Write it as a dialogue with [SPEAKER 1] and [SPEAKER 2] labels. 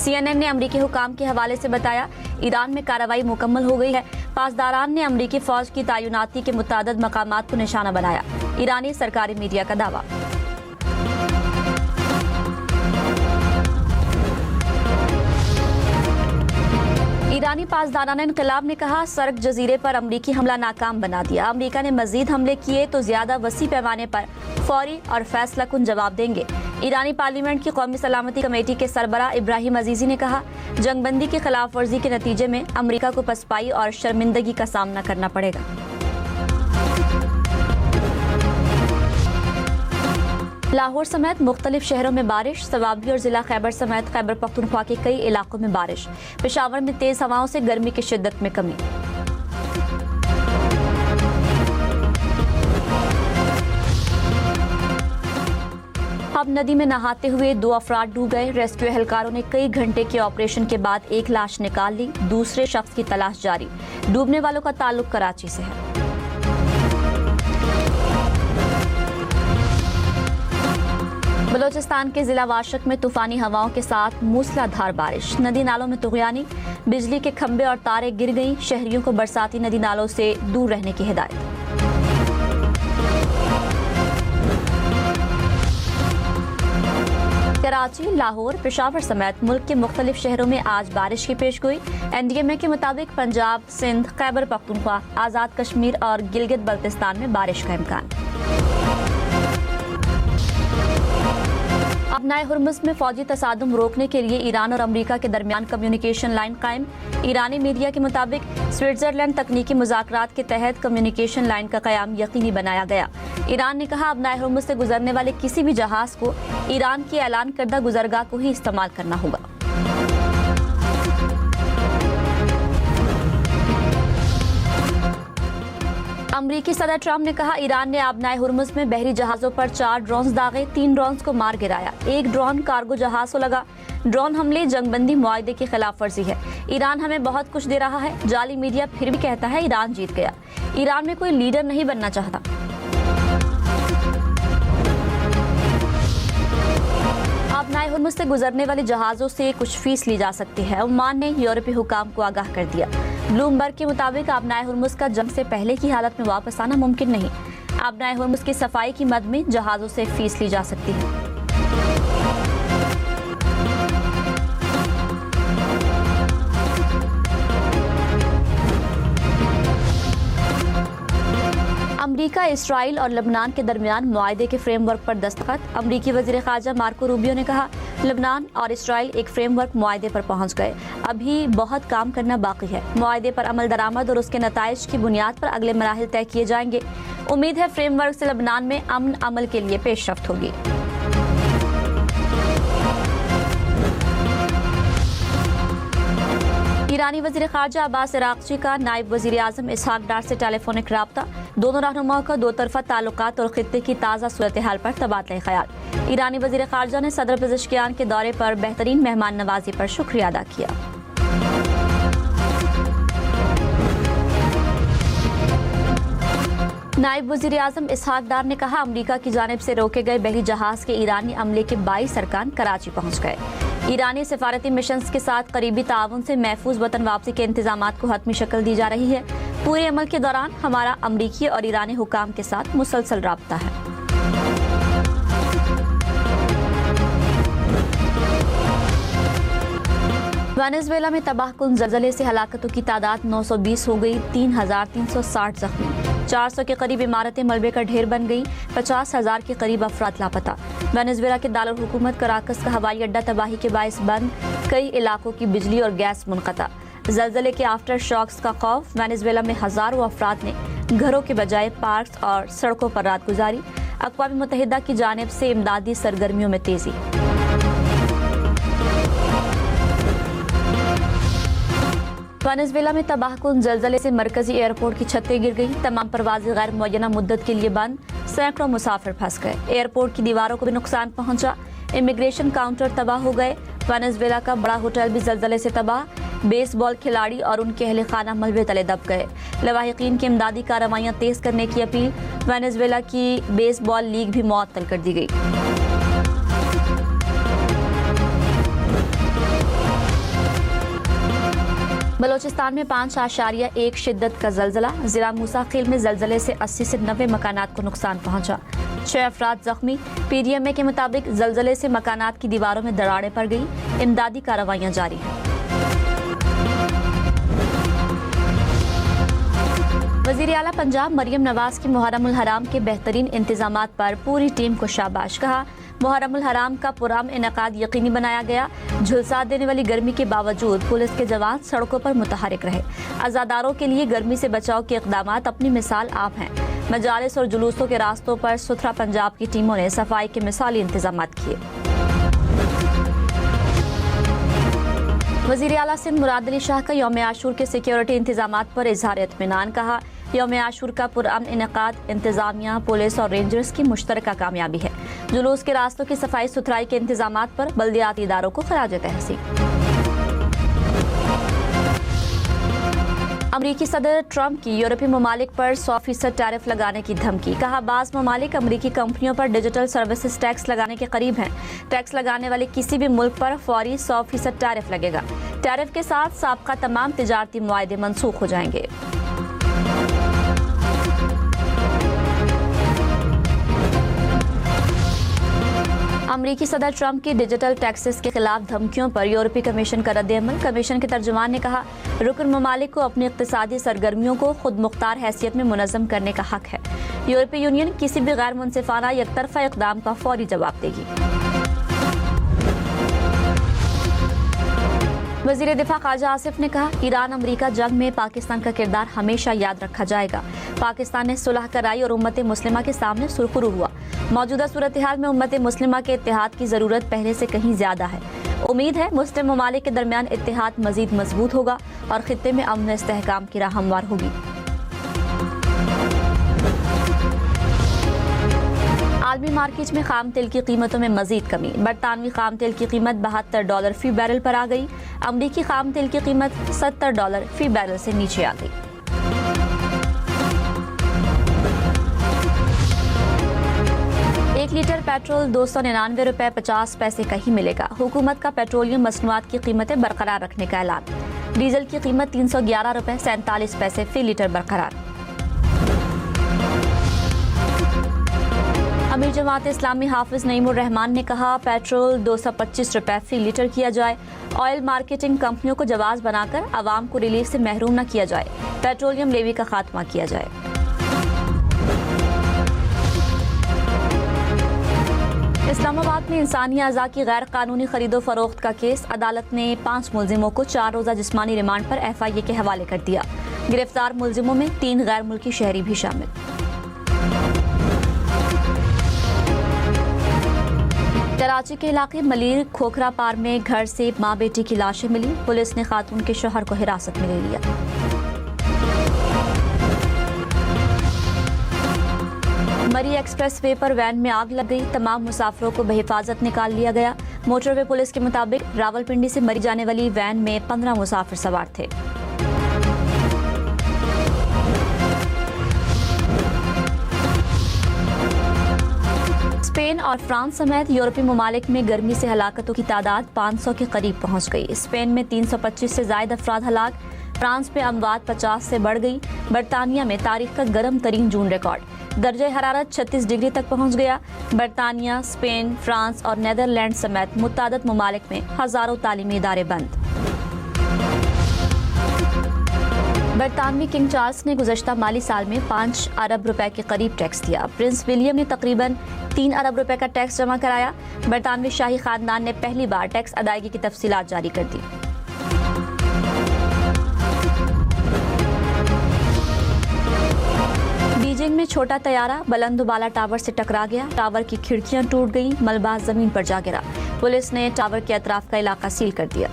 [SPEAKER 1] CNN ने अमरीकी हुकाम के हवाले से बताया, ईरान में कार्रवाई मुकम्मल हो गई है। पासदारान ने अमरीकी फौज की तैनाती के मुतादिद मकामात को निशाना बनाया। ईरानी सरकारी मीडिया का दावा। ईरानी पासदारान इनकलाब ने कहा, सर्क जजीरे पर अमरीकी हमला नाकाम बना दिया। अमरीका ने मजीद हमले किए तो ज्यादा वसी पैमाने पर फौरी और फैसला कुन जवाब देंगे। ईरानी पार्लियामेंट की कौमी सलामती कमेटी के सरबराह इब्राहिम अजीजी ने कहा, जंगबंदी की खिलाफ वर्जी के नतीजे में अमरीका को पसपाई और शर्मिंदगी का सामना करना पड़ेगा। लाहौर समेत मुख्तलिफ शहरों में बारिश, सवाबी और जिला खैबर समेत खैबर पख्तूनख्वा के कई इलाकों में बारिश। पेशावर में तेज हवाओं से गर्मी की शिद्दत में कमी। अब नदी में नहाते हुए 2 अफराद डूब गए। रेस्क्यू एहलकारों ने कई घंटे के ऑपरेशन के बाद एक लाश निकाल ली। दूसरे शख्स की तलाश जारी। डूबने वालों का ताल्लुक कराची से है। बलोचिस्तान के जिला वाशक में तूफानी हवाओं के साथ मूसलाधार बारिश। नदी नालों में तुगयानी, बिजली के खंभे और तारें गिर गईं। शहरियों को बरसाती नदी नालों से दूर रहने की हिदायत। कराची, लाहौर, पेशावर समेत मुल्क के मुख्तलिफ शहरों में आज बारिश की पेशगोई। NDMA के मुताबिक पंजाब, सिंध, खैबर पख्तूनख्वा, आज़ाद कश्मीर और गिलगित बल्तिस्तान में बारिश का इम्कान। अपनाए हुर्मुज़ में फौजी तसादुम रोकने के लिए ईरान और अमरीका के दरमियान कम्युनिकेशन लाइन कायम। ईरानी मीडिया के मुताबिक स्विट्जरलैंड तकनीकी मुज़ाकरात के तहत कम्युनिकेशन लाइन का क़याम यकीनी बनाया गया। ईरान ने कहा, अपनाए हुर्मुज़ से गुजरने वाले किसी भी जहाज को ईरान की ऐलान करदा गुजरगाह को ही इस्तेमाल करना होगा। अमरीकी सदर ट्रंप ने कहा, ईरान ने अपनाए हुर्मुज़ में बहरी जहाजों पर 4 ड्रोन दागे, 3 ड्रोन को मार गिराया। 1 ड्रोन कार्गो जहाज को लगा। ड्रोन हमले जंगबंदी मुआहदे की खिलाफ वर्जी है। ईरान हमें बहुत कुछ दे रहा है। जाली मीडिया फिर भी कहता है ईरान जीत गया। ईरान में कोई लीडर नहीं बनना चाहता। अपनाए हुर्मुज़ से गुजरने वाले जहाजों से कुछ फीस ली जा सकती है। ओमान ने यूरोपीय हुकाम को आगाह कर दिया। ब्लूमबर्ग के मुताबिक अपनाए हुर्मुज़ का जंग से पहले की हालत में वापस आना मुमकिन नहीं। अपनाए हुर्मुज़ की सफाई की मद में जहाजों से फीस ली जा सकती है। अमरीका, इसराइल और लबनान के दरमियान मुआहदे के फ्रेमवर्क पर दस्तखत। अमरीकी वज़ीर ख़ारजा मार्को रूबियो ने कहा, लबनान और इसराइल एक फ्रेमवर्क मुआहदे पर पहुंच गए। अभी बहुत काम करना बाकी है। मुआहदे पर अमल दरामद और उसके नताइज की बुनियाद पर अगले मराहिल तय किए जाएंगे। उम्मीद है फ्रेमवर्क से लबनान में अमन अमल के लिए पेशरफ्त होगी। ईरानी वज़ीर ख़ारजा अब्बास अराग़ची का नायब वज़ीर आज़म इसहाक डार से टेलीफोनिक राब्ता। दोनों रहनुमाओं का 2 तरफ़ा ताल्लुकात और खित्ते की ताज़ा सूरत हाल पर तबादला ख़याल। ईरानी वज़ीर ख़ारजा ने सदर पेज़ेश्कियान के दौरे पर बेहतरीन मेहमान नवाजी पर शुक्रिया अदा किया। नायब वज़ीर आज़म इसहाक डार ने कहा, अमरीका की जानिब से रोके गए बहरी जहाज के ईरानी अमले के 22 अरकान कराची पहुँच गए। ईरानी सिफारती मिशंस के साथ करीबी ताउन से महफूज वतन वापसी के इंतजामात को हतमी शक्ल दी जा रही है। पूरे अमल के दौरान हमारा अमरीकी और ईरानी हुकाम के साथ मुसलसल राब्ता है। वेनेजुएला में तबाहकुन ज़लज़ले से हलाकतों की तादाद 920 हो गई। 3,360 जख्मी। 400 के करीब इमारतें मलबे का ढेर बन गई। 50,000 के करीब अफराद लापता। वेनेजुएला के दारुल हुकूमत कराकस का हवाई अड्डा तबाही के बायस बंद। कई इलाकों की बिजली और गैस मुनक़ता। ज़लज़ले के आफ्टर शॉक्स का खौफ। वेनेजुएला में हज़ारों अफराद ने घरों के बजाय पार्क और सड़कों पर रात गुजारी। अक़वाम मुत्तहिदा की जानिब से इमदादी सरगर्मियों में तेज़ी। वेनेजुएला में तबाहकुन ज़लज़ले से मरकजी एयरपोर्ट की छतें गिर गई। तमाम परवाज़ें गैर मुअय्यना मुद्दत के लिए बंद। सैकड़ों मुसाफिर फंस गए। एयरपोर्ट की दीवारों को भी नुकसान पहुंचा। इमिग्रेशन काउंटर तबाह हो गए। वेनेजुएला का बड़ा होटल भी ज़लज़ले से तबाह। बेसबॉल खिलाड़ी और उनके अहले खाना मलबे तले दब गए। लवाहिकीन की इमदादी कार्रवाइयाँ तेज़ करने की अपील। वेनेजुएला की बेसबॉल लीग भी मुअत्तल कर दी गई। बलोचिस्तान में 5.1 शिद्दत का जलजला। जिला मूसाखिल में जलजले से 80 से 90 मकानात को नुकसान पहुंचा। 6 अफराद जख्मी। PDMA के मुताबिक जलजले से मकानात की दीवारों में दरारें पड़ गई। इमदादी कार्रवाइयां जारी हैं। वज़ीर आला पंजाब मरियम नवाज की मुहर्रमुल हराम के बेहतरीन इंतजामात पर पूरी टीम को शाबाश कहा। मुहर्रमुल हराम का पुरअमन इनेकाद यकीनी बनाया गया। झुलसा देने वाली गर्मी के बावजूद पुलिस के जवान सड़कों पर मुतहरिक रहे। अज़ादारों के लिए गर्मी से बचाव के इक़दामात अपनी मिसाल आप हैं। मजालिस और जुलूसों के रास्तों पर सुथरा पंजाब की टीमों ने सफाई के मिसाली इंतजामात किए। वज़ीर आला सिंध मुराद अली शाह का यौम आशूर के सिक्योरिटी इंतजामात पर इजहार इत्मीनान। कहा, यौम आशूर का पुरअमन इनेकाद इंतजामिया, पुलिस और रेंजर्स की मुश्तरका कामयाबी है। जुलूस के रास्तों की सफाई सुथराई के इंतजामात पर बल्दियाती इदारों को खराज तहसीन। अमरीकी सदर ट्रंप की यूरोपीय ममालिक पर 100% टैरिफ लगाने की धमकी। कहा, बाज़ ममालिक अमरीकी कंपनियों पर डिजिटल सर्विसेज टैक्स लगाने के करीब हैं। टैक्स लगाने वाले किसी भी मुल्क पर फौरी 100% टैरिफ लगेगा। टैरिफ के साथ साबका तमाम तिजारती मुआहदे मनसूख हो जाएंगे। अमरीकी सदर ट्रंप की डिजिटल टैक्सेस के खिलाफ धमकियों पर यूरोपीय कमीशन का रद्द-ए-अमल। कमीशन के तर्जुमान ने कहा, रुकन ममालिक को अपनी इक़्तिसादी सरगर्मियों को खुद मुख्तार हैसियत में मुनज़्ज़म करने का हक है। यूरोपीय यूनियन किसी भी गैर मुनसिफाना यकतरफा इक़दाम का फौरी जवाब देगी। वज़ीर दिफा ख्वाजा आसिफ ने कहा, ईरान अमरीका जंग में पाकिस्तान का किरदार हमेशा याद रखा जाएगा। पाकिस्तान ने सुलह कराई और उम्मत मुस्लिमा के सामने सुरखरू हुआ। मौजूदा सूरत हाल में उम्मत मुस्लिमा के इत्तेहाद की ज़रूरत पहले से कहीं ज़्यादा है। उम्मीद है मुस्लिम ममालिक के दरमियान इत्तेहाद मज़ीद मजबूत होगा और खित्ते में अमन इस्तेहकाम की राह हमवार होगी। आलमी मार्केट में खाम तेल की कीमतों में मजीद कमी। बरतानवी खाम तेल की कीमत $72 फी बैरल पर आ गई। अमरीकी खाम तेल की कीमत $70 फी बैरल से नीचे आ गई। एक लीटर पेट्रोल ₹299.50 का ही मिलेगा। हुकूमत का पेट्रोलियम मसनूआत की कीमतें बरकरार रखने का ऐलान। डीजल की कीमत ₹311.47 फी लीटर बरकरार। अमीर जमात इस्लामी हाफिज नईमुर रहमान ने कहा, पेट्रोल ₹225 फी लीटर किया जाए। ऑयल मार्केटिंग कंपनियों को जवाब बनाकर आवाम को रिलीफ से महरूम न किया जाए। पेट्रोलियम लेवी का खात्मा किया जाए। इस्लामाबाद में इंसानी अज़ा की गैर कानूनी खरीदो फरोख्त का केस। अदालत ने 5 मुलजिमों को 4 रोज़ा जिस्मानी रिमांड पर FIA के हवाले कर दिया। गिरफ्तार मुलजिमों में 3 गैर मुल्की शहरी भी शामिल। कराची के इलाके मलीर खोखरा पार में घर से मां बेटी की लाशें मिली। पुलिस ने खातून के शौहर को हिरासत में ले लिया। मरी एक्सप्रेस वे पर वैन में आग लग गई। तमाम मुसाफिरों को बहिफाजत निकाल लिया गया। मोटरवे पुलिस के मुताबिक रावलपिंडी से मरी जाने वाली वैन में 15 मुसाफिर सवार थे। स्पेन और फ्रांस समेत यूरोपीय ममालिक में गर्मी से हलाकतों की तादाद 500 के करीब पहुंच गई। स्पेन में 325 से ज्यादा अफराद हलाक। फ्रांस में अमवात 50 से बढ़ गई। बरतानिया में तारीख का गर्म तरीन जून रिकॉर्ड। दर्जे हरारत 36 डिग्री तक पहुंच गया। बरतानिया, स्पेन, फ्रांस और नीदरलैंड समेत मुतादिद ममालिक में हजारों तालीमी इदारे बंद। बरतानवी किंग चार्ल्स ने गुज़श्ता माली साल में 5 अरब रुपए के करीब टैक्स दिया। प्रिंस विलियम ने तकरीबन 3 अरब रुपए का टैक्स जमा कराया। बरतानवी शाही खानदान ने पहली बार टैक्स अदायगी की तफसीलात जारी कर दी। बीजिंग में छोटा तैयारा बुलंदबाला टावर से टकरा गया। टावर की खिड़कियां टूट गईं। मलबा जमीन पर जा गिरा। पुलिस ने टावर के अतराफ का इलाका सील कर दिया।